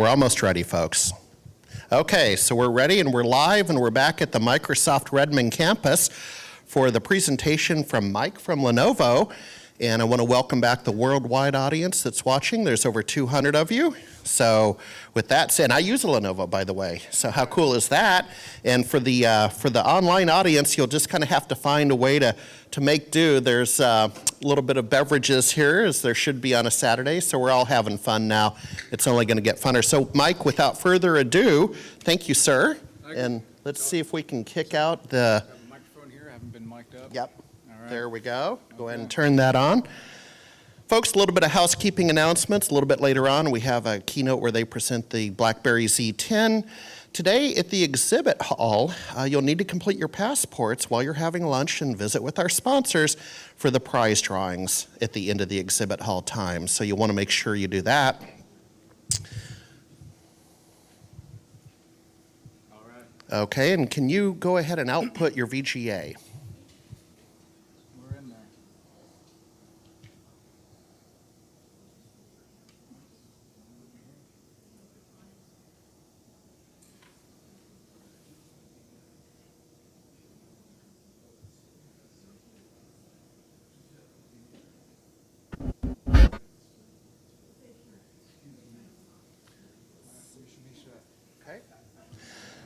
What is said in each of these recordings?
We're almost ready, folks. Okay, so we're ready and we're live and we're back at the Microsoft Redmond campus for the presentation from Mike from Lenovo. And I want to welcome back the worldwide audience that's watching. There's over 200 of you. So with that said, I use a Lenovo, by the way. So how cool is that? And for the online audience, you'll just kind of have to find a way to make do. There's a little bit of beverages here, as there should be on a Saturday. So we're all having fun now. It's only going to get funner. So Mike, without further ado, thank you, sir. And let's see if we can kick out the... Microphone here. I haven't been mic'd up. Yep. There we go. Go ahead and turn that on. Folks, a little bit of housekeeping announcements. A little bit later on, we have a keynote where they present the BlackBerry Z10. Today at the exhibit hall, you'll need to complete your passports while you're having lunch and visit with our sponsors for the prize drawings at the end of the exhibit hall time. So you'll want to make sure you do that. All right. Okay, and can you go ahead and output your VGA?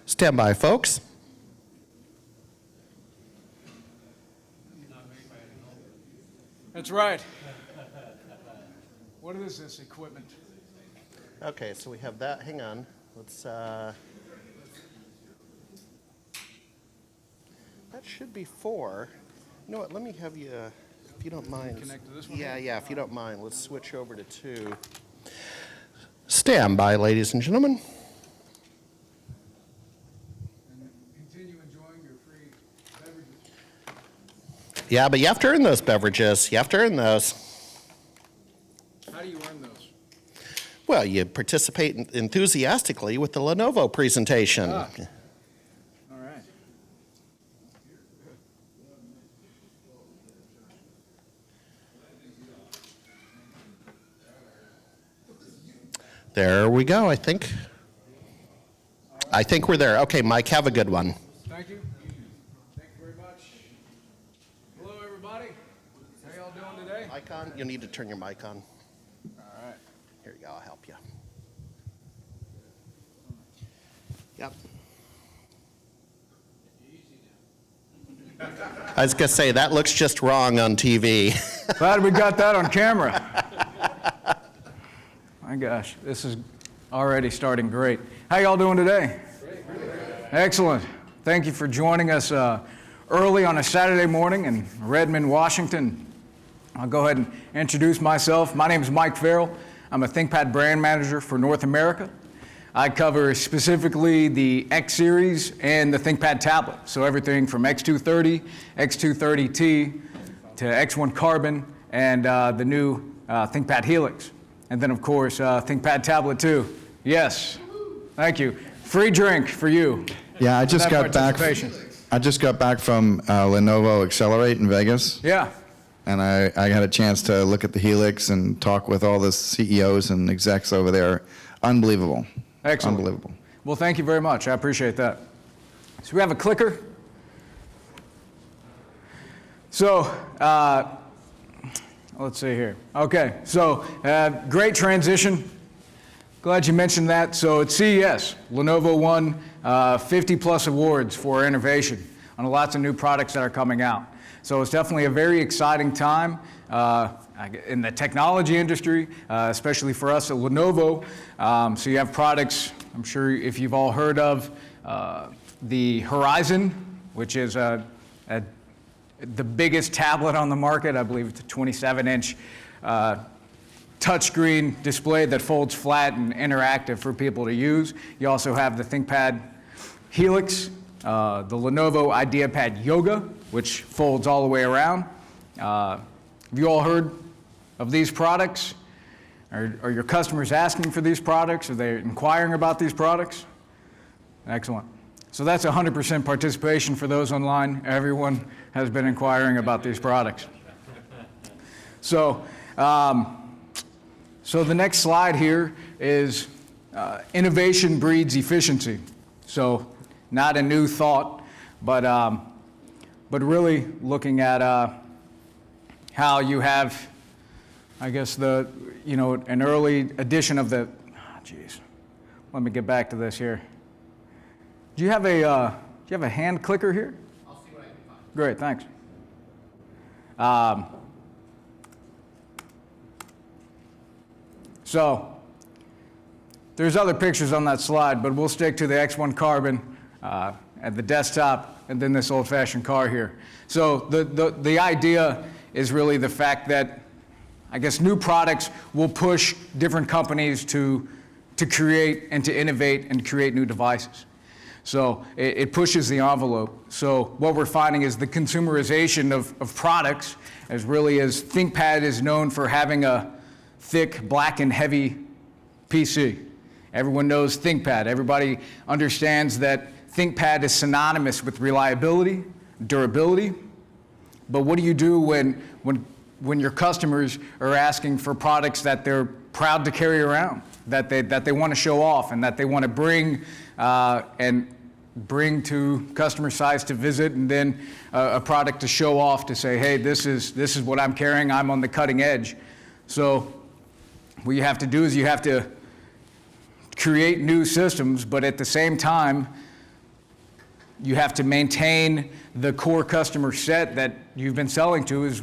Stand by, folks. That's right. What is this equipment? Okay, so we have that. Hang on. Let's. That should be 4. You know what? Let me have you, if you don't mind. Connect to this one? Yeah, if you don't mind. Let's switch over to 2. Stand by, ladies and gentlemen. Yeah, but you have to earn those beverages. You have to earn those. How do you earn those? Well, you participate enthusiastically with the Lenovo presentation. All right. There we go, I think. I think we're there. Okay, Mike, have a good one. Thank you. Thank you very much. Hello, everybody. How y'all doing today? Mic on? You'll need to turn your mic on. All right. Here you go, I'll help you. Yep. I was going to say, that looks just wrong on TV. Glad we got that on camera. My gosh, this is already starting great. How y'all doing today? Great. Excellent. Thank you for joining us early on a Saturday morning in Redmond, Washington. I'll go ahead and introduce myself. My name is Mike Farrell. I'm a ThinkPad brand manager for North America. I cover specifically the X series and the ThinkPad tablet. So everything from X230, X230T to X1 Carbon and the new ThinkPad Helix. And then of course, ThinkPad tablet 2. Yes, thank you. Free drink for you. Yeah, I just got back from Lenovo Accelerate in Vegas. Yeah. And I had a chance to look at the Helix and talk with all the CEOs and execs over there. Unbelievable. Excellent. Unbelievable. Well, thank you very much. I appreciate that. So we have a clicker. So let's see here. Okay, so great transition. Glad you mentioned that. So at CES, Lenovo won 50 plus awards for innovation on lots of new products that are coming out. So it's definitely a very exciting time in the technology industry, especially for us at Lenovo. So you have products, I'm sure if you've all heard of, the Horizon, which is the biggest tablet on the market. I believe it's a 27-inch touchscreen display that folds flat and interactive for people to use. You also have the ThinkPad Helix, the Lenovo IdeaPad Yoga, which folds all the way around. Have you all heard of these products? Are your customers asking for these products? Are they inquiring about these products? Excellent. So that's 100% participation for those online. Everyone has been inquiring about these products. So the next slide here is innovation breeds efficiency. So not a new thought, but really looking at how you have, I guess, an early edition of the, let me get back to this here. Do you have a hand clicker here? I'll see what I can find. Great, thanks. So there's other pictures on that slide, but we'll stick to the X1 Carbon at the desktop and then this old-fashioned car here. So the idea is really the fact that, I guess, new products will push different companies to create and to innovate and create new devices. So it pushes the envelope. So what we're finding is the consumerization of products, as ThinkPad is known for having a thick, black, and heavy PC. Everyone knows ThinkPad. Everybody understands that ThinkPad is synonymous with reliability, durability. But what do you do when your customers are asking for products that they're proud to carry around, that they want to show off, and that they want to bring to customer sites to visit, and then a product to show off, to say, hey, this is what I'm carrying. I'm on the cutting edge. So what you have to do is you have to create new systems, but at the same time, you have to maintain the core customer set that you've been selling to. Is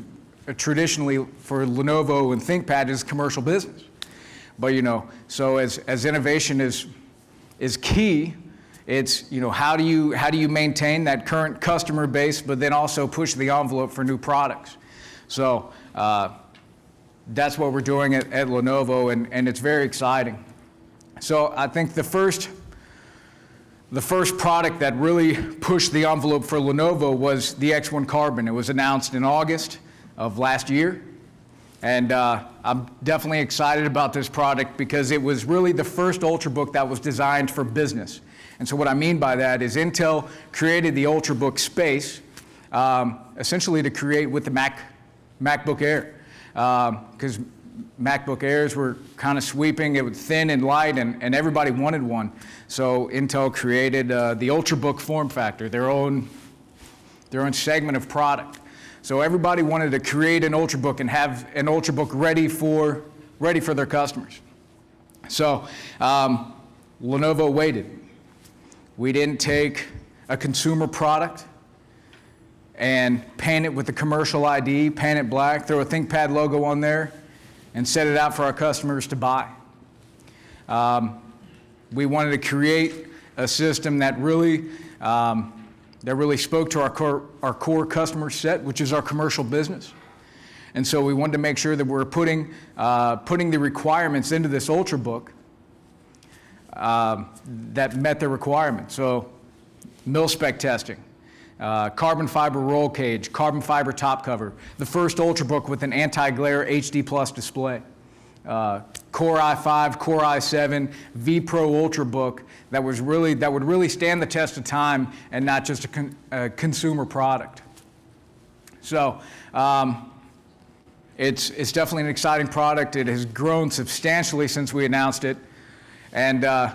traditionally for Lenovo and ThinkPad is commercial business. But so as innovation is key, it's how do you maintain that current customer base, but then also push the envelope for new products. So that's what we're doing at Lenovo, and it's very exciting. So I think the first product that really pushed the envelope for Lenovo was the X1 Carbon. It was announced in August of last year. And I'm definitely excited about this product because it was really the first Ultrabook that was designed for business. And so what I mean by that is Intel created the Ultrabook space essentially to create with the MacBook Air. Because MacBook Airs were kind of sweeping, it was thin and light, and everybody wanted one. So Intel created the Ultrabook form factor, their own segment of product. So everybody wanted to create an Ultrabook and have an Ultrabook ready for their customers. So Lenovo waited. We didn't take a consumer product and paint it with the commercial ID, paint it black, throw a ThinkPad logo on there, and set it out for our customers to buy. We wanted to create a system that really spoke to our core customer set, which is our commercial business. And so we wanted to make sure that we're putting the requirements into this Ultrabook that met the requirements. So mil-spec testing, carbon fiber roll cage, carbon fiber top cover, the first Ultrabook with an anti-glare HD Plus display, Core i5, Core i7, vPro Ultrabook that would really stand the test of time and not just a consumer product. So it's definitely an exciting product. It has grown substantially since we announced it, and so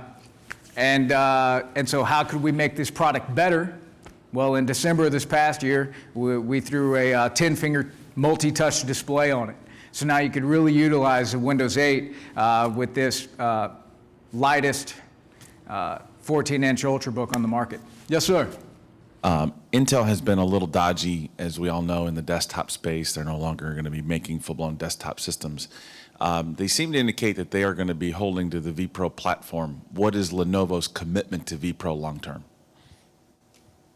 how could we make this product better? Well, in December of this past year, we threw a 10-finger multi-touch display on it. So now you could really utilize the Windows 8 with this lightest 14-inch Ultrabook on the market. Yes, sir. Intel has been a little dodgy, as we all know, in the desktop space. They're no longer going to be making full-blown desktop systems. They seem to indicate that they are going to be holding to the vPro platform. What is Lenovo's commitment to vPro long-term?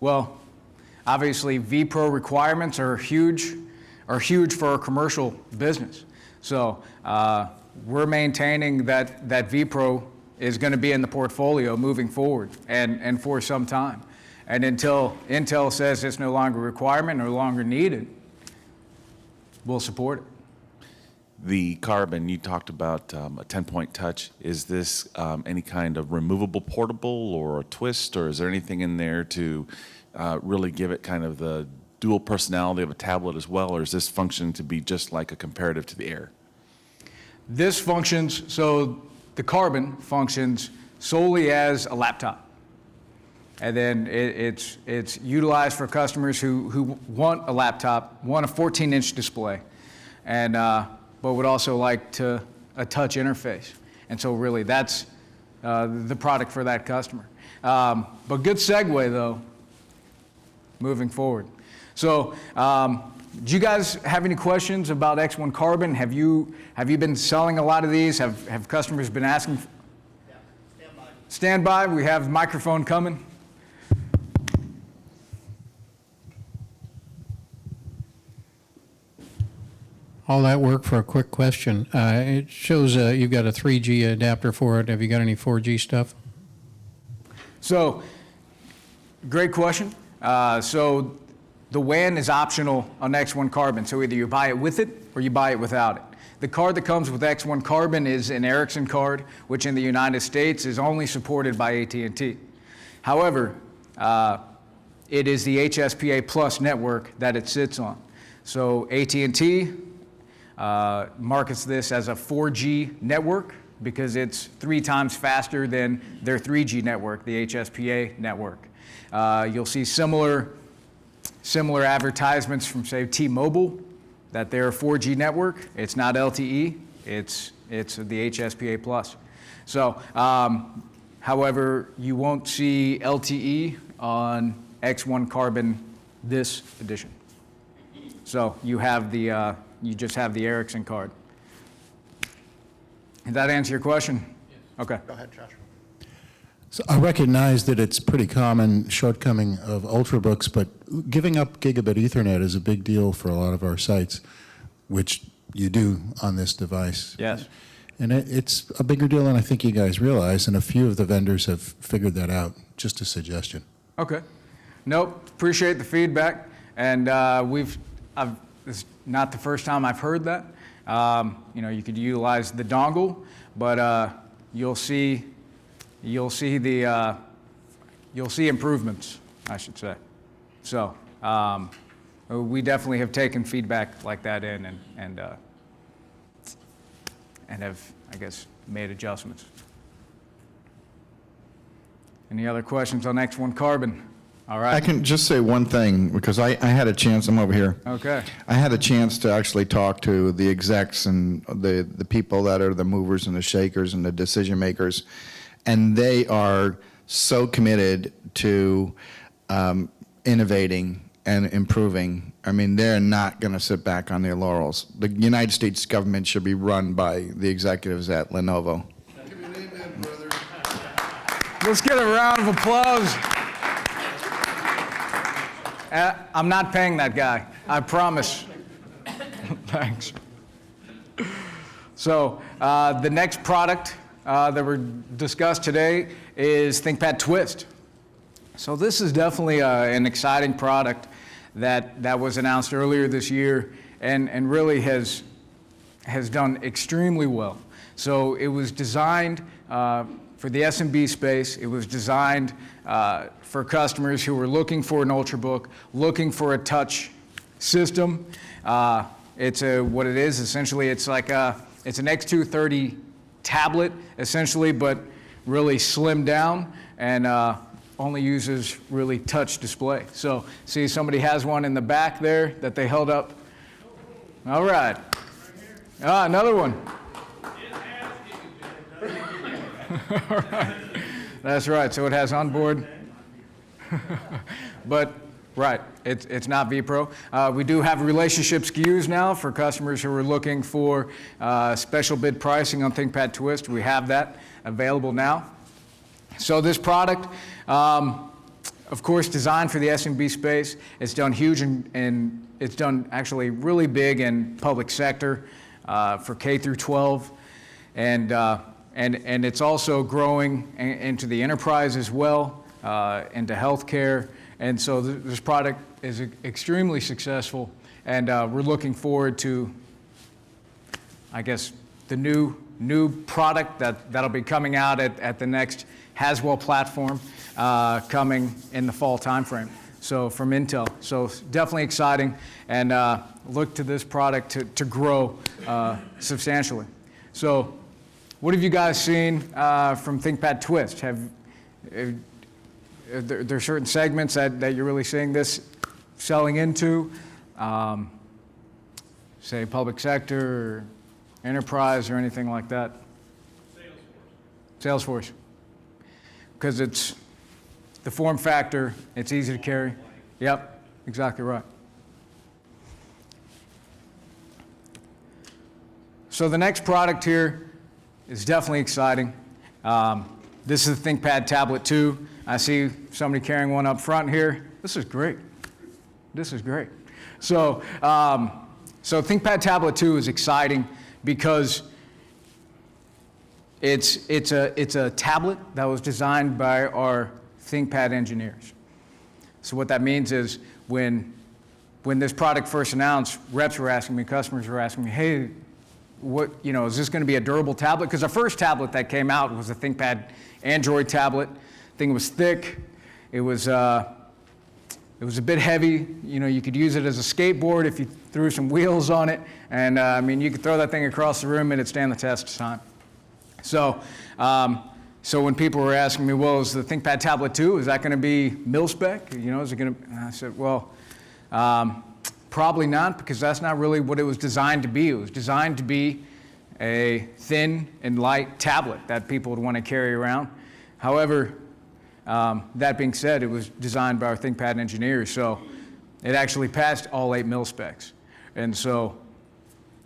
Well, obviously, vPro requirements are huge for our commercial business. So we're maintaining that vPro is going to be in the portfolio moving forward and for some time. And until Intel says it's no longer a requirement, no longer needed, we'll support it. The Carbon, you talked about a 10-point touch. Is this any kind of removable portable or a twist, or is there anything in there to really give it kind of the dual personality of a tablet as well, or is this functioning to be just like a comparative to the Air? This functions, so the Carbon functions solely as a laptop. And then it's utilized for customers who want a laptop, want a 14-inch display, and but would also like a touch interface. And so really that's the product for that customer. But good segue though, moving forward. So do you guys have any questions about X1 Carbon? Have you been selling a lot of these? Have customers been asking? Yeah, stand by. Stand by, we have the microphone coming. All that work for a quick question. It shows you've got a 3G adapter for it. Have you got any 4G stuff? So, great question. So the WAN is optional on X1 Carbon. So either you buy it with it or you buy it without it. The card that comes with X1 Carbon is an Ericsson card, which in the United States is only supported by AT&T. However, it is the HSPA Plus network that it sits on. So AT&T markets this as a 4G network because it's 3 times faster than their 3G network, the HSPA network. You'll see similar advertisements from, say, T-Mobile, that they're a 4G network. It's not LTE, it's the HSPA Plus. So, however, you won't see LTE on X1 Carbon this edition. So you have the, you just have the Ericsson card. Did that answer your question? Yes. Okay. Go ahead, Josh. So I recognize that it's pretty common shortcoming of Ultrabooks, but giving up gigabit Ethernet is a big deal for a lot of our sites, which you do on this device. Yes. And it's a bigger deal than I think you guys realize, and a few of the vendors have figured that out. Just a suggestion. Okay. Nope. Appreciate the feedback, and it's not the first time I've heard that. You know, you could utilize the dongle, but you'll see improvements, I should say. So we definitely have taken feedback like that in and have, I guess, made adjustments. Any other questions on X1 Carbon? All right. I can just say one thing, because I had a chance, I'm over here. Okay. I had a chance to actually talk to the execs and the people that are the movers and the shakers and the decision makers, and they are so committed to innovating and improving. I mean, they're not going to sit back on their laurels. The United States government should be run by the executives at Lenovo. Give me an amen, brother. Let's get a round of applause. I'm not paying that guy, I promise. Thanks. So the next product that we're discussed today is ThinkPad Twist. So this is definitely an exciting product that was announced earlier this year and really has done extremely well. So it was designed for the SMB space. It was designed for customers who were looking for an Ultrabook, looking for a touch system. It's what it is essentially. It's like it's an X230 tablet essentially, but really slimmed down and only uses really touch display. So see, somebody has one in the back there that they held up. All right. Another one. All right. That's right. So it has onboard. But right, it's not vPro. We do have relationship SKUs now for customers who are looking for special bid pricing on ThinkPad Twist. We have that available now. So this product, of course, designed for the SMB space. It's done huge and it's done actually really big in public sector for K through 12, and it's also growing into the enterprise as well. Into healthcare, and so this product is extremely successful, and we're looking forward to, I guess, the new product that'll be coming out at the next Haswell platform coming in the fall timeframe. So from Intel, so definitely exciting, and look to this product to grow substantially. So what have you guys seen from ThinkPad Twist? There are certain segments that you're really seeing this selling into, say public sector, or enterprise, or anything like that? Salesforce. Because it's the form factor, it's easy to carry. Yep, exactly right. So the next product here is definitely exciting. This is the ThinkPad Tablet 2. I see somebody carrying one up front here. This is great. This is great. So, so ThinkPad Tablet 2 is exciting because it's a tablet that was designed by our ThinkPad engineers. So what that means is when this product first announced, reps were asking me, customers were asking me, hey, is this going to be a durable tablet? Because our first tablet that came out was a ThinkPad Android tablet. Thing was thick. It was a bit heavy. You could use it as a skateboard if you threw some wheels on it. And I mean, you could throw that thing across the room and it'd stand the test of time. So, so when people were asking me, well, is the ThinkPad Tablet 2, is that going to be mil-spec? Is it going to? I said, well, probably not, because that's not really what it was designed to be. It was designed to be a thin and light tablet that people would want to carry around. However, that being said, it was designed by our ThinkPad engineers, so it actually passed all 8 mil-specs. And so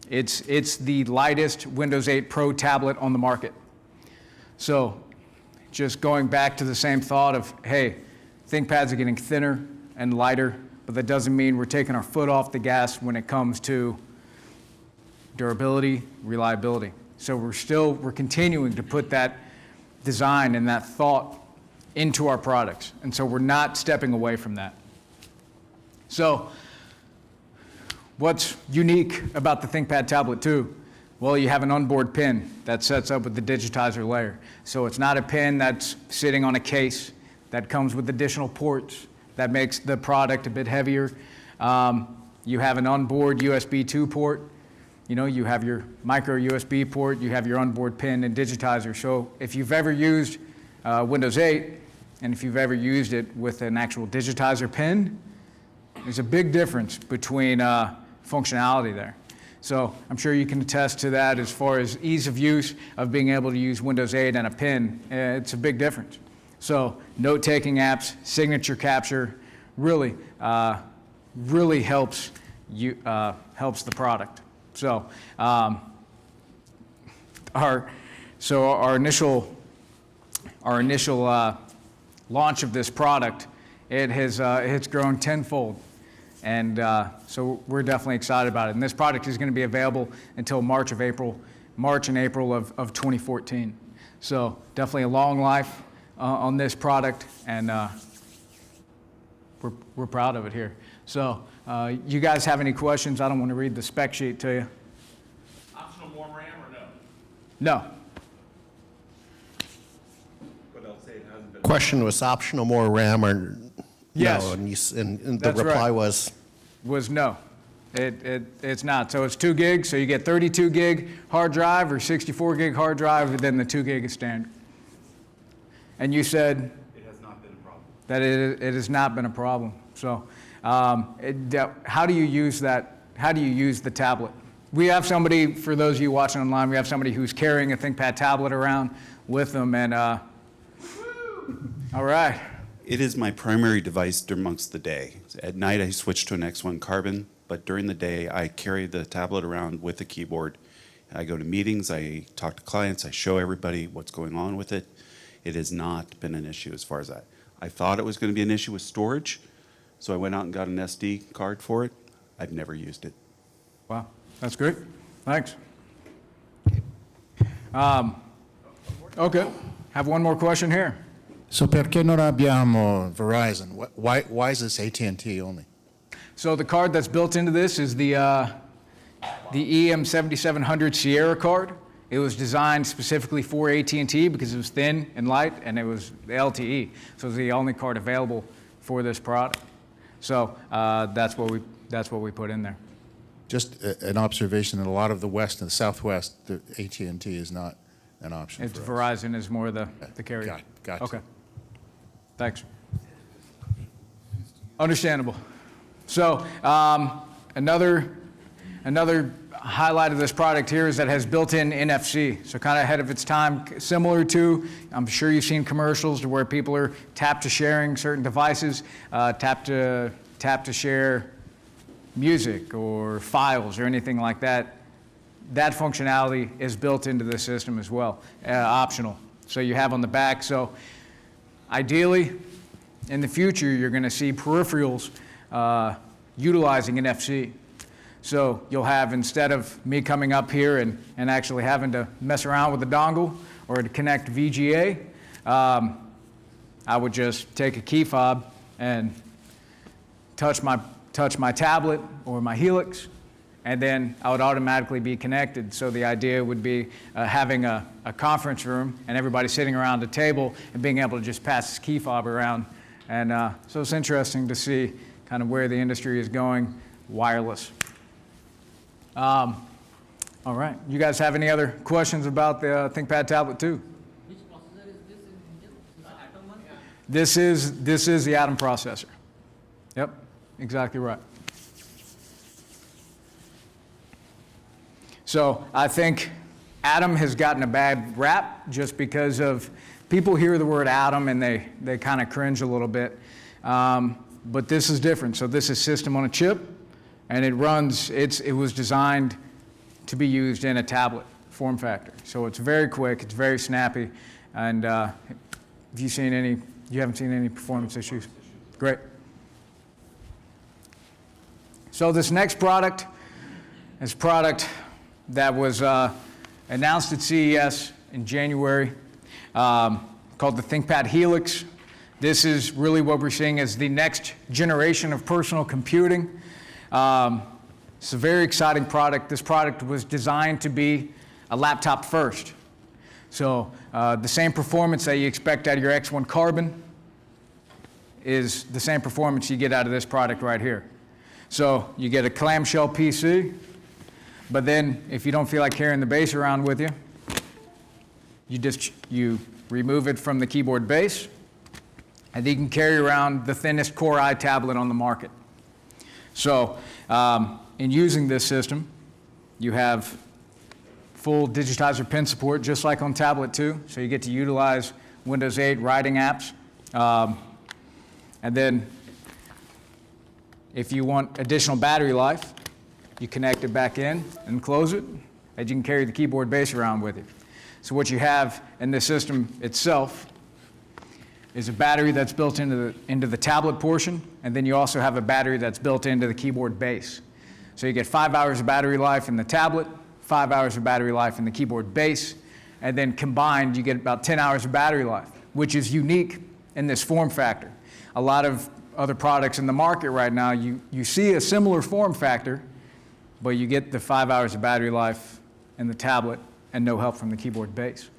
it's the lightest Windows 8 Pro tablet on the market. So just going back to the same thought of, hey, ThinkPads are getting thinner and lighter, but that doesn't mean we're taking our foot off the gas when it comes to durability, reliability. So we're continuing to put that design and that thought into our products. And so we're not stepping away from that. So what's unique about the ThinkPad Tablet 2? Well, you have an onboard pin that sets up with the digitizer layer. So it's not a pin that's sitting on a case that comes with additional ports that makes the product a bit heavier. You have an onboard USB 2 port. You have your micro USB port, you have your onboard pin and digitizer. So if you've ever used Windows 8, and if you've ever used it with an actual digitizer pin, there's a big difference between functionality there. So I'm sure you can attest to that as far as ease of use of being able to use Windows 8 and a pin. It's a big difference. So note-taking apps, signature capture, really helps the product. So our initial launch of this product, it's grown tenfold. And so we're definitely excited about it. And this product is going to be available until March and April of 2014. So definitely a long life on this product, and we're proud of it here. So you guys have any questions? I don't want to read the spec sheet to you. Optional more RAM or no? No. But I'll say it hasn't been. Question was optional more RAM or Yes. no? And the That's reply right. was No. It's not. So it's 2 gigs, so you get 32 gig hard drive or 64 gig hard drive, and then the 2 gig is standard. And you said It has not been a problem. that it has not been a problem. So how do you use that? How do you use the tablet? We have somebody, for those of you watching online, we have somebody who's carrying a ThinkPad tablet around with them, and all right. It is my primary device amongst the day. At night, I switch to an X1 Carbon, but during the day, I carry the tablet around with a keyboard. I go to meetings, I talk to clients, I show everybody what's going on with it. It has not been an issue as far as that. I thought it was going to be an issue with storage, so I went out and got an SD card for it. I've never used it. Wow, that's great. Thanks. Okay, have one more question here. So perché non abbiamo Verizon? Why is this AT&T only? So the card that's built into this is the EM7700 Sierra card. It was designed specifically for AT&T because it was thin and light, and it was the LTE. So it's the only card available for this product. So that's what we put in there. Just an observation, in a lot of the West and the Southwest, the AT&T is not an option It's for us. Verizon is more the carrier. Gotcha. Okay. Thanks. Understandable. So another highlight of this product here is that it has built-in NFC, so kind of ahead of its time, similar to, I'm sure you've seen commercials to where people are tap to sharing certain devices, tap to share music or files or anything like that. That functionality is built into the system as well, optional. So you have on the back. So ideally, in the future, you're going to see peripherals utilizing NFC. So you'll have, instead of me coming up here and actually having to mess around with the dongle or to connect VGA, I would just take a key fob and touch my tablet or my Helix, and then I would automatically be connected. So the idea would be having a conference room and everybody sitting around a table and being able to just pass this key fob around. And so it's interesting to see kind of where the industry is going wireless. All right, you guys have any other questions about the ThinkPad Tablet 2? Which processor is this in Intel? Is it Atom one? This is the Atom processor. Yep, exactly right. So I think Atom has gotten a bad rap just because of people hear the word Atom and they kind of cringe a little bit. But this is different. So this is system on a chip, and it was designed to be used in a tablet form factor. So it's very quick, it's very snappy, and have you haven't seen any performance issues? Great. So this next product is a product that was announced at CES in January, called the ThinkPad Helix. This is really what we're seeing as the next generation of personal computing. It's a very exciting product. This product was designed to be a laptop first. So the same performance that you expect out of your X1 Carbon is the same performance you get out of this product right here. So you get a clamshell PC, but then if you don't feel like carrying the base around with you, you remove it from the keyboard base, and you can carry around the thinnest Core i tablet on the market. So in using this system, you have full digitizer pen support, just like on Tablet 2. So you get to utilize Windows 8 writing apps. And then if you want additional battery life, you connect it back in and close it, and you can carry the keyboard base around with you. So what you have in the system itself is a battery that's built into the tablet portion, and then you also have a battery that's built into the keyboard base. So you get 5 hours of battery life in the tablet, 5 hours of battery life in the keyboard base, and then combined you get about 10 hours of battery life, which is unique in this form factor. A lot of other products in the market right now, you see a similar form factor, but you get the 5 hours of battery life in the tablet and no help from the keyboard base.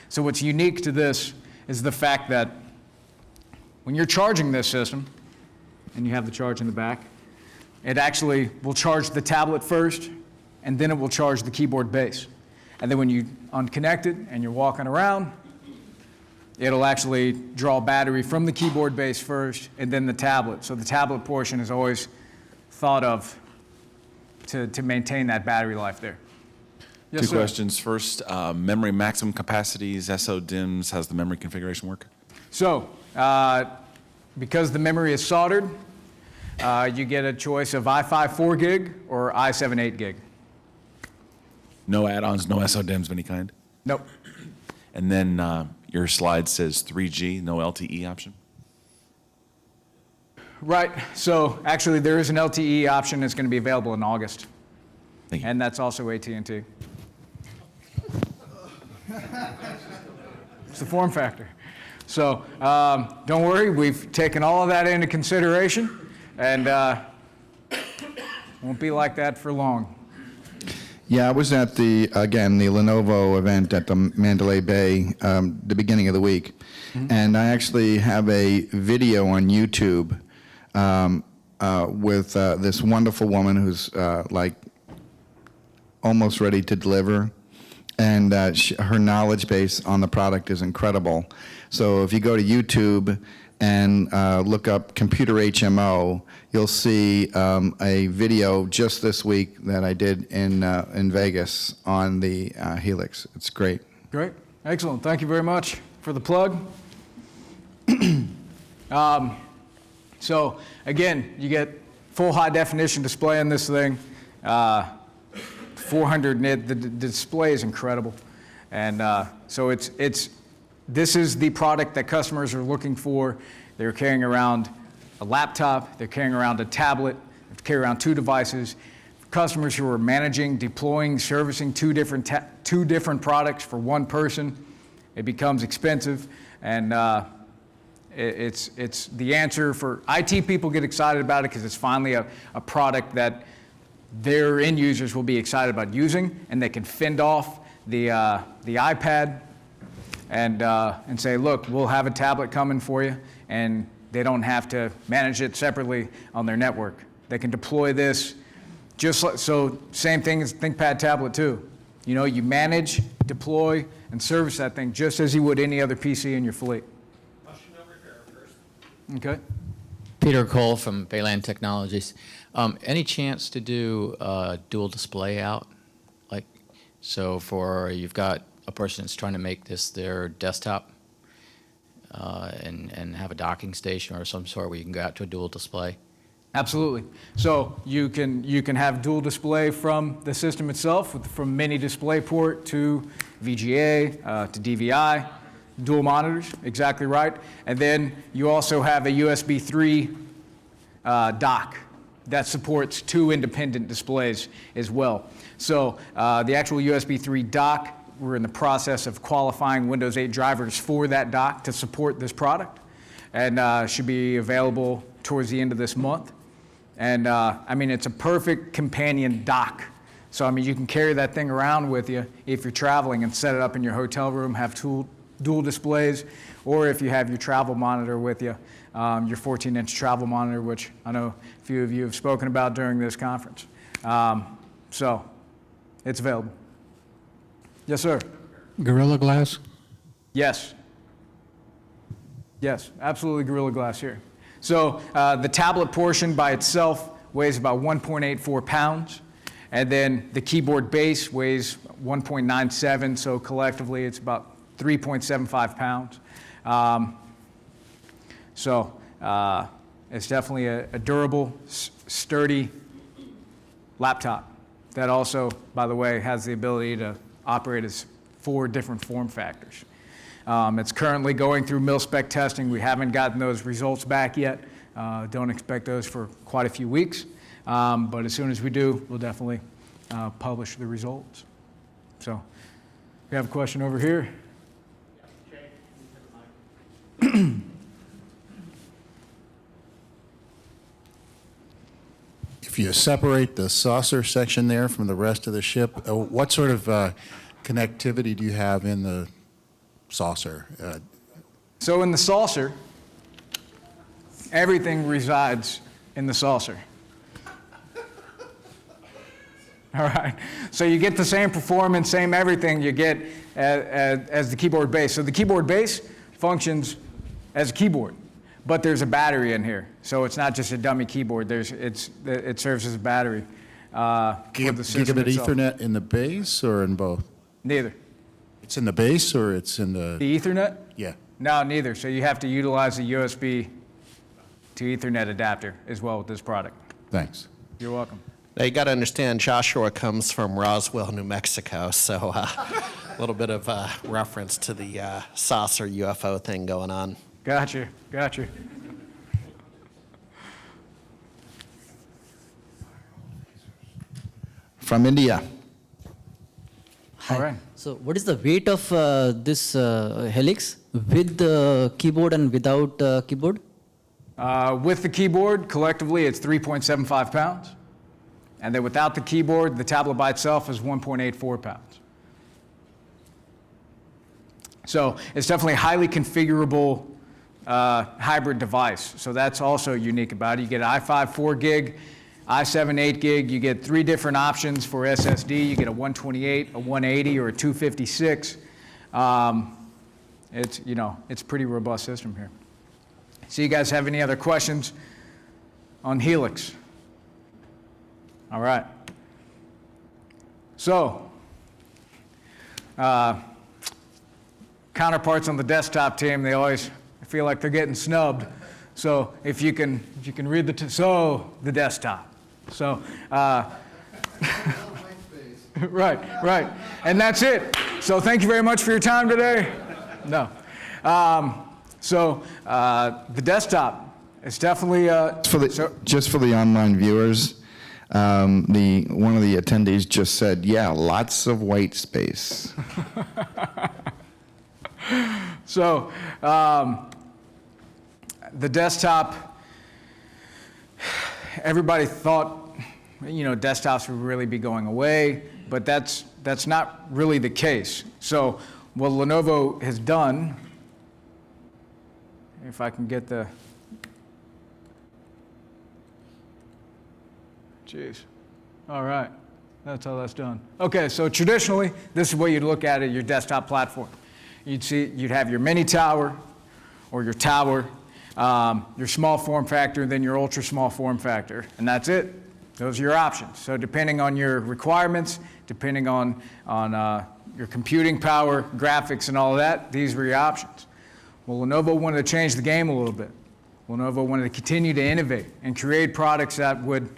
So what's unique to this is the fact that when you're charging this system, and you have the charge in the back, it actually will charge the tablet first, and then it will charge the keyboard base. And then when you unconnect it and you're walking around, it'll actually draw battery from the keyboard base first, and then the tablet. So the tablet portion is always thought of to maintain that battery life there. Yes, Two sir. questions. First, memory maximum capacities, SO-DIMMs, how's the memory configuration work? So, because the memory is soldered, you get a choice of i5 4 gig or i7 8 gig. No add-ons, no SO-DIMMs of any kind? Nope. And then your slide says 3G, no LTE option? Right. So actually, there is an LTE option that's going to be available in August, Thank you. and that's also AT&T. It's the form factor. So don't worry, we've taken all of that into consideration, and won't be like that for long. Yeah, I was at the Lenovo event at the Mandalay Bay the beginning of the week, and I actually have a video on YouTube with this wonderful woman who's like almost ready to deliver, and her knowledge base on the product is incredible. So if you go to YouTube and look up Computer HMO, you'll see a video just this week that I did in Vegas on the Helix. It's great. Great. Excellent. Thank you very much for the plug. So again, you get full high definition display in this thing. 400 nit. The display is incredible, and so this is the product that customers are looking for. They're carrying around a laptop. They're carrying around a tablet. They carry around 2 devices. Customers who are managing, deploying, servicing two different products for one person, it becomes expensive, and it's the answer for IT people. Get excited about it because it's finally a product that their end users will be excited about using, and they can fend off the iPad and say, look, we'll have a tablet coming for you, and they don't have to manage it separately on their network. They can deploy this just like, so same thing as ThinkPad tablet too. You know, you manage, deploy, and service that thing just as you would any other PC in your fleet. Question over here first. Okay. Peter Cole from Bayland Technologies. Any chance to do dual display out? Like, so for you've got a person that's trying to make this their desktop and have a docking station or some sort where you can go out to a dual display? Absolutely. So you can have dual display from the system itself, from mini DisplayPort to VGA to DVI, dual monitors, exactly right. And then you also have a USB 3 dock that supports 2 independent displays as well. So the actual USB 3 dock, we're in the process of qualifying Windows 8 drivers for that dock to support this product, and should be available towards the end of this month. And I mean, it's a perfect companion dock. So I mean, you can carry that thing around with you if you're traveling and set it up in your hotel room, have dual displays, or if you have your travel monitor with you, your 14-inch travel monitor, which I know a few of you have spoken about during this conference. So it's available. Yes, sir. Gorilla Glass? Yes. Yes, absolutely Gorilla Glass here. So the tablet portion by itself weighs about 1.84 pounds, and then the keyboard base weighs 1.97, so collectively it's about 3.75 pounds. So it's definitely a durable, sturdy laptop that also, by the way, has the ability to operate as 4 different form factors. It's currently going through mil-spec testing. We haven't gotten those results back yet. Don't expect those for quite a few weeks. But as soon as we do, we'll definitely publish the results. So we have a question over here. If you separate the saucer section there from the rest of the ship, what sort of connectivity do you have in the saucer? So in the saucer, everything resides in the saucer. All right. So you get the same performance, same everything you get as the keyboard base. So the keyboard base functions as a keyboard, but there's a battery in here. So it's not just a dummy keyboard. It serves as a battery. Gigabit Ethernet in the base or in both? Neither. It's in the base or it's in the... The Ethernet? Yeah. No, neither. So you have to utilize the USB to Ethernet adapter as well with this product. Thanks. You're welcome. Now, you got to understand, Joshua comes from Roswell, New Mexico, so a little bit of reference to the saucer UFO thing going on. Gotcha. From India. All right. So what is the weight of this Helix with the keyboard and without keyboard? With the keyboard, collectively, it's 3.75 pounds. And then without the keyboard, the tablet by itself is 1.84 pounds. So it's definitely a highly configurable hybrid device. So that's also unique about it. You get an i5 4 gig i7 8 gig, you get 3 different options for SSD. You get a 128, a 180, or a 256. It's a pretty robust system here. So you guys have any other questions on Helix? All right. So, counterparts on the desktop team, they always feel like they're getting snubbed. So if you can read the desktop. So, right. And that's it. So thank you very much for your time today. No. The desktop is definitely Just for the online viewers, one of the attendees just said, "Yeah, lots of white space." So the desktop, everybody thought, desktops would really be going away, but that's not really the case. So what Lenovo has done, if I can get the, all right, that's how that's done. Okay, so traditionally, this is what you'd look at your desktop platform. You'd have your mini tower or your tower, your small form factor, then your ultra small form factor, and that's it. Those are your options. So depending on your requirements, depending on your computing power, graphics, and all of that, these were your options. Well, Lenovo wanted to change the game a little bit. Lenovo wanted to continue to innovate and create products that would,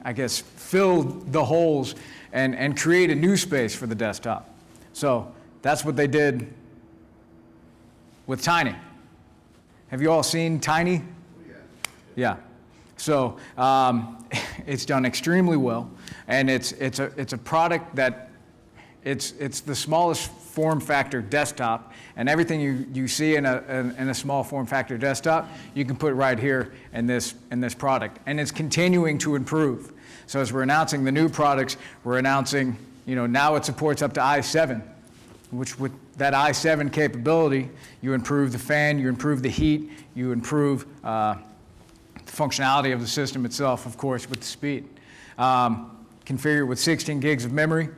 I guess, fill the holes and create a new space for the desktop. So that's what they did with Tiny. Have you all seen Tiny? Yeah. So it's done extremely well, and it's a product that it's the smallest form factor desktop, and everything you see in a small form factor desktop, you can put right here in this product, and it's continuing to improve. So as we're announcing the new products, we're announcing, now it supports up to i7, which with that i7 capability, you improve the fan, you improve the heat, you improve the functionality of the system itself, of course, with the speed. Configure with 16 gigs of memory,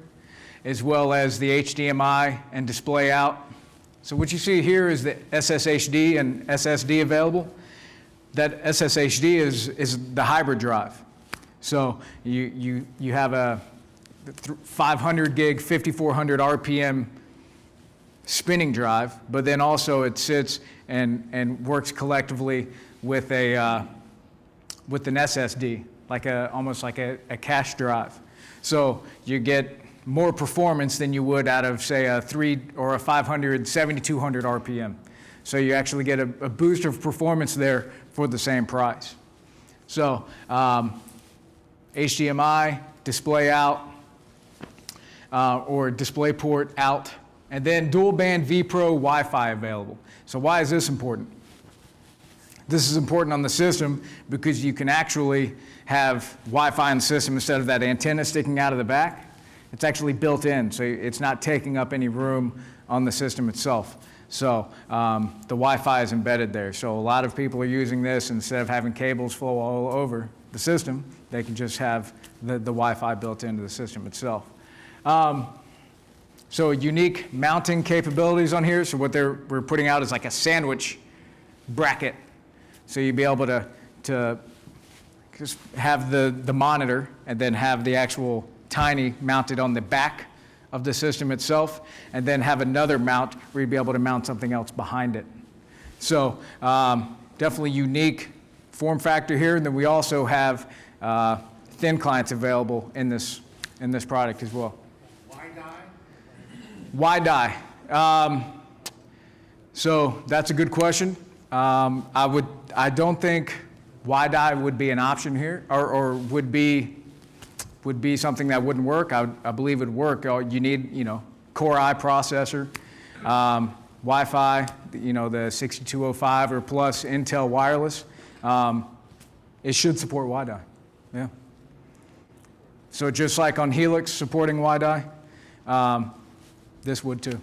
as well as the HDMI and display out. So what you see here is the SSHD and SSD available. That SSHD is the hybrid drive. So you have a 500 gig, 5400 RPM spinning drive, but then also it sits and works collectively with an SSD, almost like a cache drive. So you get more performance than you would out of, say, a 500, 7200 RPM. So you actually get a boost of performance there for the same price. So HDMI, display out, or display port out, and then dual band vPro Wi-Fi available. So why is this important? This is important on the system because you can actually have Wi-Fi in the system instead of that antenna sticking out of the back. It's actually built in, so it's not taking up any room on the system itself. So the Wi-Fi is embedded there. So a lot of people are using this instead of having cables flow all over the system. They can just have the Wi-Fi built into the system itself. So unique mounting capabilities on here. So what we're putting out is like a sandwich bracket. So you'd be able to just have the monitor and then have the actual Tiny mounted on the back of the system itself, and then have another mount where you'd be able to mount something else behind it. So definitely unique form factor here. And then we also have thin clients available in this product as well. Why die? So that's a good question. I don't think why die would be an option here, or would be something that wouldn't work. I believe it would work. You need, Core i processor, Wi-Fi, the 6205 or plus Intel wireless. It should support WiDi. Yeah. So just like on Helix supporting WiDi, this would too.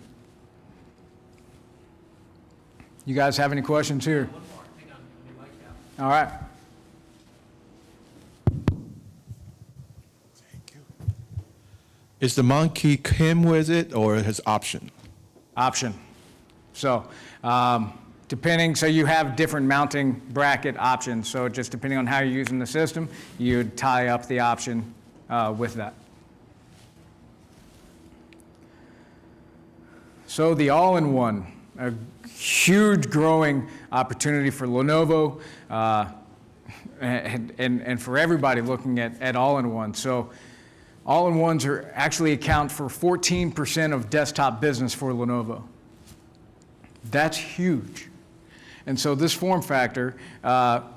You guys have any questions here? One more. Hang on. Let me mic out. All right. Is the monkey came with it or his option? Option. So, depending, so you have different mounting bracket options. So just depending on how you're using the system, you'd tie up the option with that. So the all-in-one, a huge growing opportunity for Lenovo and for everybody looking at all-in-one. So all-in-ones are actually account for 14% of desktop business for Lenovo. That's huge. And so this form factor,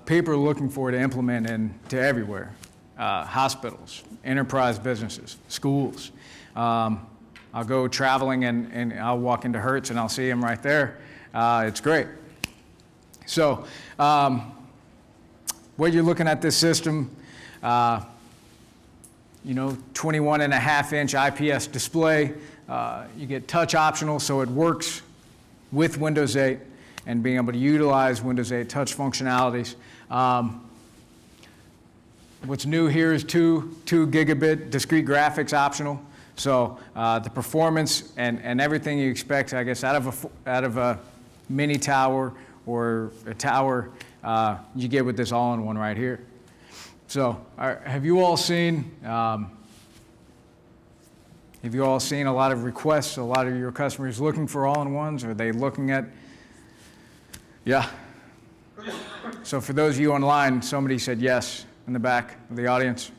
people are looking for to implement into everywhere. Hospitals, enterprise businesses, schools. I'll go traveling and I'll walk into Hertz and I'll see them right there. It's great. So what you're looking at this system, 21.5-inch IPS display. You get touch optional, so it works with Windows 8 and being able to utilize Windows 8 touch functionalities. What's new here is 2 gigabit discrete graphics optional. So the performance and everything you expect, I guess, out of a mini tower or a tower, you get with this all-in-one right here. So have you all seen a lot of requests, a lot of your customers looking for all-in-ones? Are they looking at, yeah. So for those of you online, somebody said yes in the back of the audience.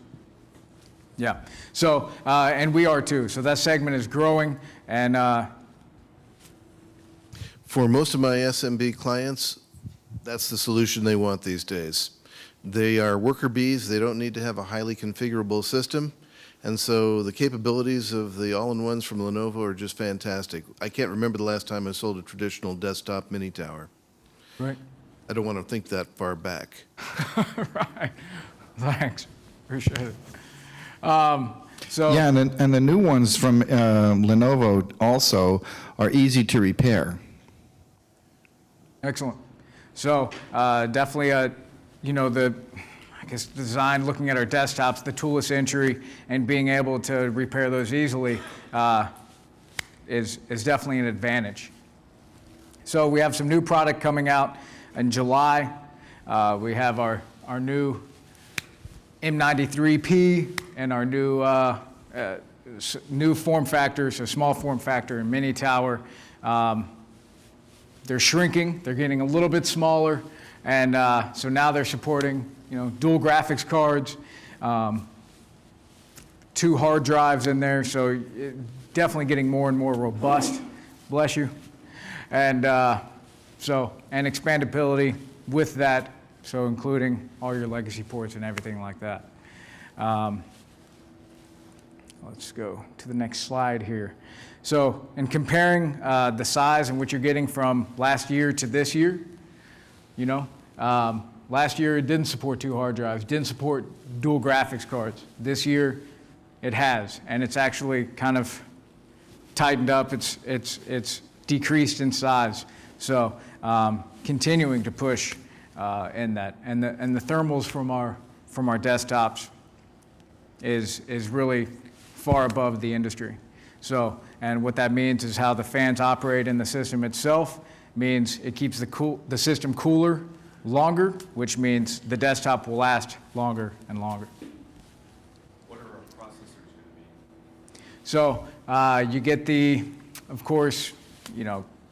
Yeah, so, and we are too. So that segment is growing, and For most of my SMB clients, that's the solution they want these days. They are worker bees. They don't need to have a highly configurable system. And so the capabilities of the all-in-ones from Lenovo are just fantastic. I can't remember the last time I sold a traditional desktop mini tower. right. I don't want to think that far back. Right. Thanks. Appreciate it. So Yeah, and the new ones from Lenovo also are easy to repair. excellent. So definitely I guess design, looking at our desktops, the toolless entry, and being able to repair those easily is definitely an advantage. So we have some new product coming out in July. We have our new M93P and our new form factor, so small form factor and mini tower. They're shrinking. They're getting a little bit smaller, and so now they're supporting dual graphics cards, 2 hard drives in there, so definitely getting more and more robust. Bless you. And and expandability with that, so including all your legacy ports and everything like that. Let's go to the next slide here. So in comparing the size and what you're getting from last year to this year, last year it didn't support 2 hard drives, didn't support dual graphics cards. This year it has, and it's actually kind of tightened up. It's decreased in size. So continuing to push in that, and the thermals from our desktops is really far above the industry. So, and what that means is how the fans operate in the system itself means it keeps the system cooler longer, which means the desktop will last longer and longer. What are our processors going to be? So you get of course,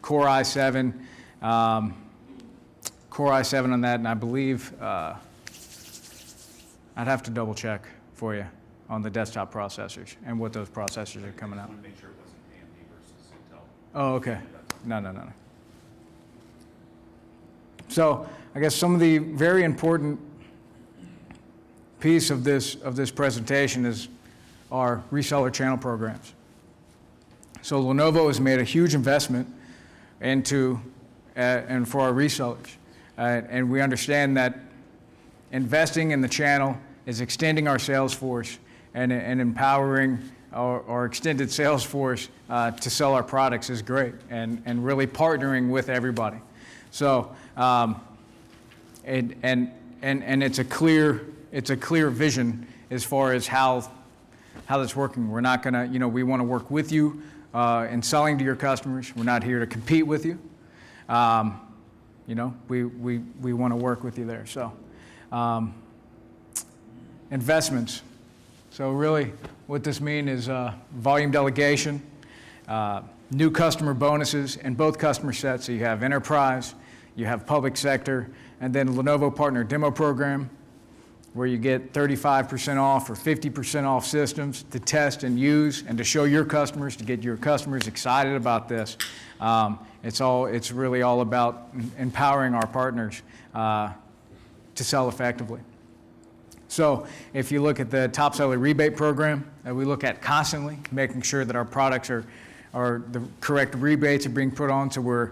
Core i7, Core i7 on that, and I believe I'd have to double check for you on the desktop processors and what those processors are coming out. I want to make sure it wasn't AMD versus Intel. Oh, okay. No. So I guess some of the very important piece of this presentation is our reseller channel programs. So Lenovo has made a huge investment into and for our resellers, and we understand that investing in the channel is extending our sales force and empowering our extended sales force to sell our products is great, and really partnering with everybody. So and it's a clear vision as far as how that's working. We're not going to, we want to work with you in selling to your customers. We're not here to compete with you. We want to work with you there. So, investments. So really, what this means is volume delegation, new customer bonuses in both customer sets. So you have enterprise, you have public sector, and then Lenovo Partner Demo Program, where you get 35% off or 50% off systems to test and use and to show your customers, to get your customers excited about this. It's really all about empowering our partners to sell effectively. So if you look at the top seller rebate program that we look at constantly, making sure that our products are the correct rebates are being put on so we're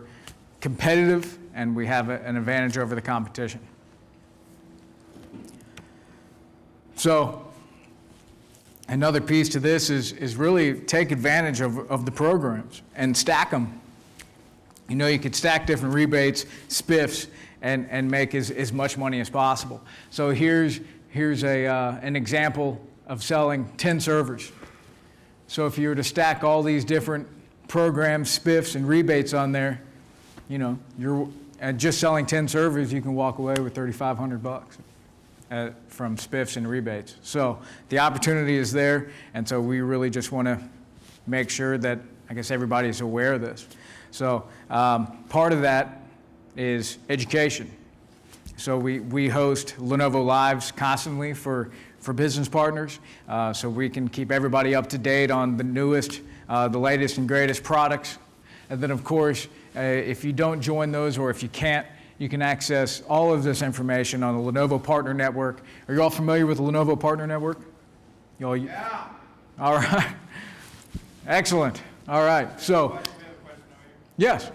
competitive and we have an advantage over the competition. So another piece to this is really take advantage of the programs and stack them. You could stack different rebates, spiffs, and make as much money as possible. So here's an example of selling 10 servers. So if you were to stack all these different programs, spiffs, and rebates on there, you're just selling 10 servers, you can walk away with $3,500 from spiffs and rebates. So the opportunity is there, and so we really just want to make sure that, I guess, everybody's aware of this. So part of that is education. So we host Lenovo Lives constantly for business partners, so we can keep everybody up to date on the newest, the latest and greatest products. And then, of course, if you don't join those or if you can't, you can access all of this information on the Lenovo Partner Network. Are you all familiar with the Lenovo Partner Network? Yeah. All right. Excellent. All right. So, yes.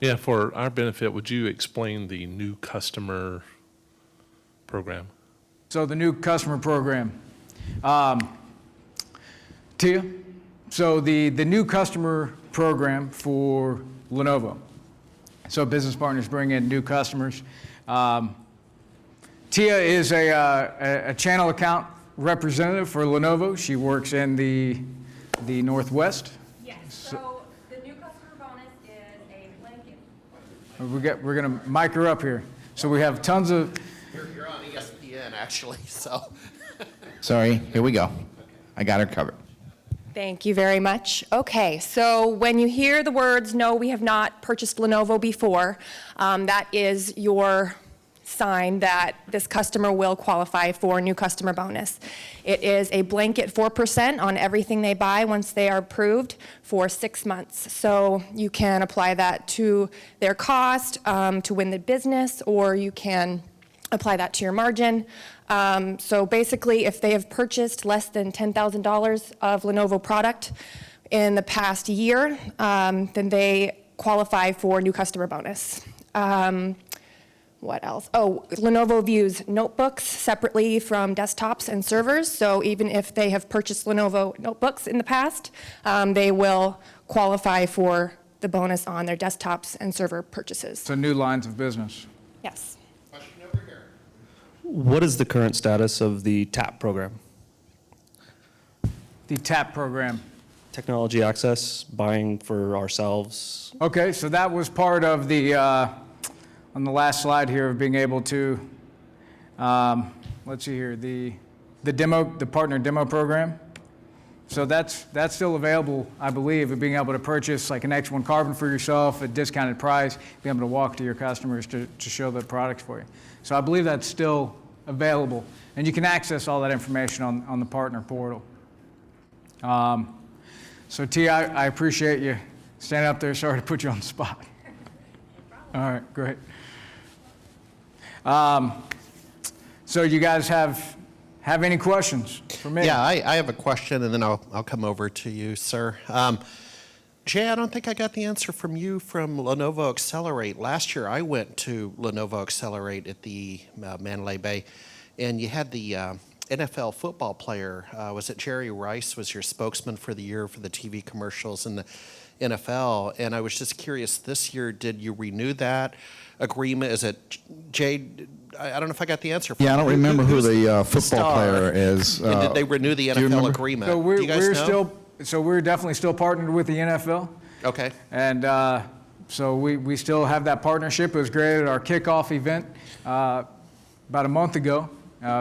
Yeah, for our benefit, would you explain the new customer program? So the new customer program. Tia? So the new customer program for Lenovo. So business partners bring in new customers. Tia is a channel account representative for Lenovo. She works in the Northwest. Yes, so the new customer bonus is a blanket. We're going to mic her up here. So we have tons of... You're on ESPN, actually, so. Sorry, here we go. I got her covered. Thank you very much. Okay, so when you hear the words, no, we have not purchased Lenovo before, that is your sign that this customer will qualify for new customer bonus. It is a blanket 4% on everything they buy once they are approved for 6 months. So you can apply that to their cost to win the business, or you can apply that to your margin. So basically, if they have purchased less than $10,000 of Lenovo product in the past year, then they qualify for new customer bonus. What else? Oh, Lenovo views notebooks separately from desktops and servers. So even if they have purchased Lenovo notebooks in the past, they will qualify for the bonus on their desktops and server purchases. So new lines of business. Yes. Question over here. What is the current status of the TAP program? The TAP program. Technology access, buying for ourselves? Okay, so that was part of the, on the last slide here, of being able to, let's see here, the partner demo program. So that's still available, I believe, of being able to purchase like an X1 Carbon for yourself at discounted price, being able to walk to your customers to show the products for you. So I believe that's still available, and you can access all that information on the partner portal. So T, I appreciate you standing up there. Sorry to put you on the spot. All right, great. So you guys have any questions for me? Yeah, I have a question, and then I'll come over to you, sir. Jay, I don't think I got the answer from you from Lenovo Accelerate. Last year, I went to Lenovo Accelerate at the Mandalay Bay, and you had the NFL football player. Was it Jerry Rice was your spokesman for the year for the TV commercials, and NFL. And I was just curious, this year, did you renew that agreement? Is it, Jay, I don't know if I got the answer. Yeah, I don't remember who who's the football star? player is. And did they renew the do you NFL remember? agreement? So Do you guys know? we're definitely still partnered with the NFL. Okay. And so we still have that partnership. It was great at our kickoff event about a month ago.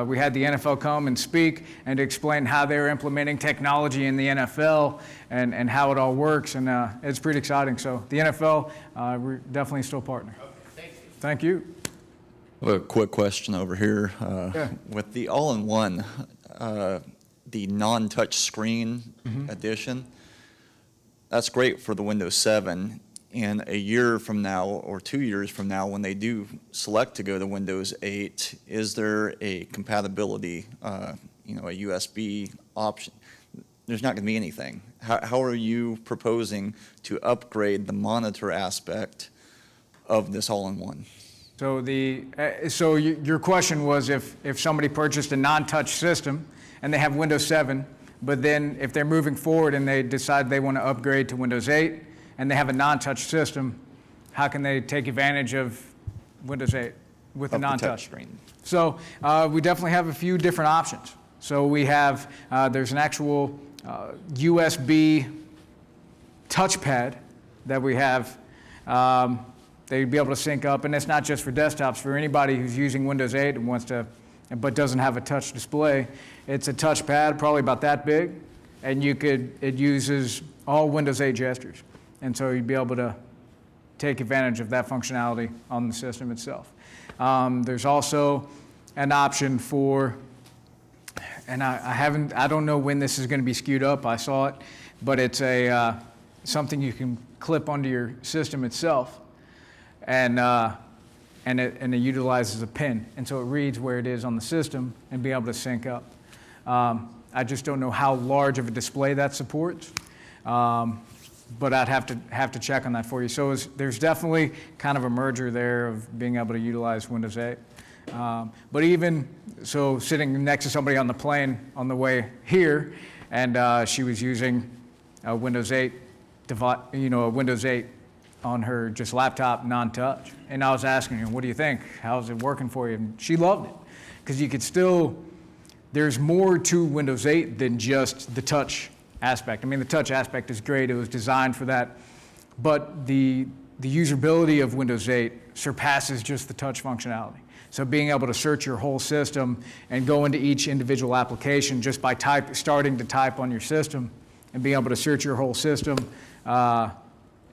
We had the NFL come and speak and to explain how they're implementing technology in the NFL and how it all works. And it's pretty exciting. So the NFL, we're definitely still partner. Okay, Thank you. I have a quick question over here. Yeah. With the all-in-one, the non-touch screen edition, that's great for the Windows 7. And a year from now or 2 years from now, when they do select to go to Windows 8, is there a compatibility, a USB option? There's not going to be anything. How are you proposing to upgrade the monitor aspect of this all-in-one? So your question was if somebody purchased a non-touch system and they have Windows 7, but then if they're moving forward and they decide they want to upgrade to Windows 8 and they have a non-touch system, how can they take advantage of Windows 8 with the non-touch screen? So we definitely have a few different options. So we have, there's an actual USB touchpad that we have. They'd be able to sync up, and it's not just for desktops. For anybody who's using Windows 8 and wants to, but doesn't have a touch display, it's a touchpad, probably about that big, and it uses all Windows 8 gestures. And so you'd be able to take advantage of that functionality on the system itself. There's also an option for, and I don't know when this is going to be skewed up. I saw it, but it's something you can clip onto your system itself, and it utilizes a pin, and so it reads where it is on the system and be able to sync up. I just don't know how large of a display that supports. But I'd have to check on that for you. So there's definitely kind of a merger there of being able to utilize Windows 8. But even so, sitting next to somebody on the plane on the way here, and she was using a Windows 8 device, a Windows 8 on her just laptop, non-touch. And I was asking her, "What do you think? How's it working for you?" And she loved it because you could still. There's more to Windows 8 than just the touch aspect. I mean, the touch aspect is great. It was designed for that. But the usability of Windows 8 surpasses just the touch functionality. So being able to search your whole system and go into each individual application just by starting to type on your system and being able to search your whole system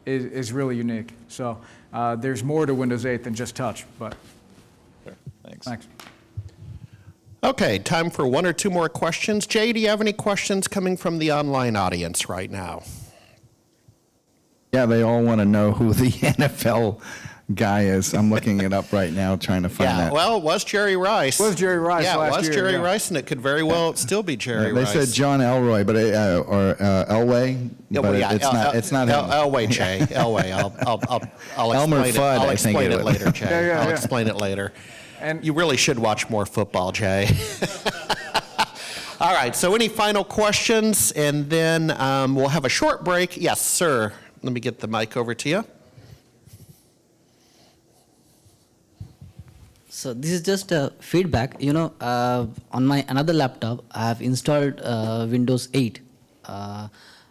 is really unique. So there's more to Windows 8 than just touch. But Thanks. Okay, time for one or two more questions. Jay, do you have any questions coming from the online audience right now? Yeah, they all want to know who the NFL guy is. I'm looking it up right now, trying to find that. Well, it was Jerry Rice. It was Jerry Rice Yeah, last it was year, Jerry yeah. Rice, and it could very well still be Jerry They Rice. said John Elroy, but or Elway, Yeah, but well, yeah, it's not him. Elway, Jay. Elway. I'll Elmer explain it. Fudd, I'll I think explain it it was. later, Jay. Yeah, I'll yeah. explain it later. And You really should watch more football, Jay. All right, so any final questions? And then we'll have a short break. Yes, sir. Let me get the mic over to you. So this is just a feedback. On my another laptop, I have installed Windows 8,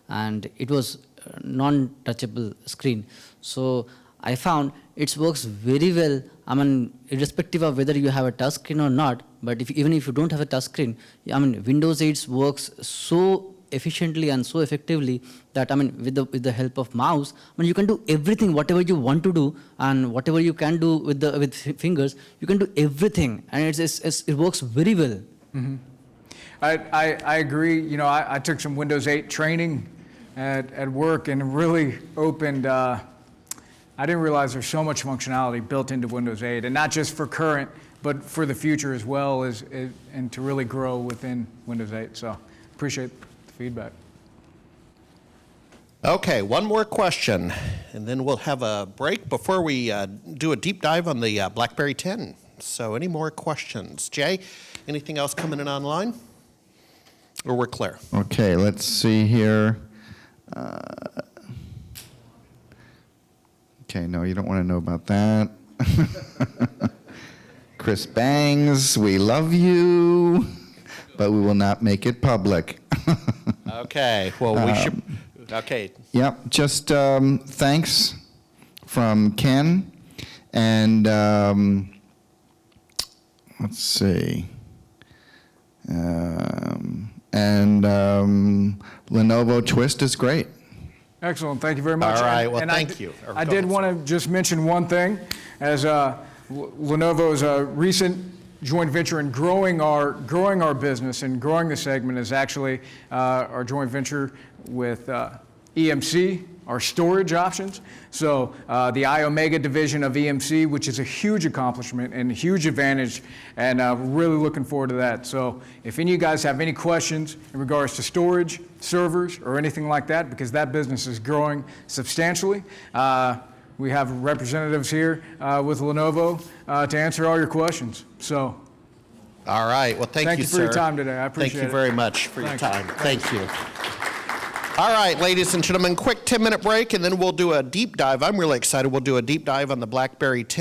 and it was a non-touchable screen. So I found it works very well. I mean, irrespective of whether you have a touch screen or not. But even if you don't have a touch screen, Windows 8 works so efficiently and so effectively that with the help of mouse, you can do everything, whatever you want to do, and whatever you can do with fingers, you can do everything, and it works very well. Mm-hmm. I agree. I took some Windows 8 training at work, and it really opened. I didn't realize there's so much functionality built into Windows 8, and not just for current, but for the future as well, and to really grow within Windows 8. So appreciate the feedback. Okay, one more question, and then we'll have a break before we do a deep dive on the BlackBerry 10. So any more questions? Jay, anything else coming in online? Or we're clear? Okay, let's see here. Okay, no, you don't want to know about that. Chris Bangs, we love you, but we will not make it public. Okay, well, we should, okay. Yep, just thanks from Ken, and let's see, Lenovo Twist is great. Excellent, thank you very much. All right, well, And thank you. I did want to just mention one thing, as Lenovo is a recent joint venture in growing our business and growing the segment is actually our joint venture with EMC, our storage options. So the iOmega division of EMC, which is a huge accomplishment and a huge advantage, and we're really looking forward to that. So if any of you guys have any questions in regards to storage, servers, or anything like that, because that business is growing substantially, we have representatives here with Lenovo to answer all your questions. So, All right, well, thank you, sir. for your time today. I appreciate it. Thank you very much for your Thanks. time. Thank you. All right, ladies and gentlemen, quick 10-minute break, and then we'll do a deep dive. I'm really excited. We'll do a deep dive on the BlackBerry 10.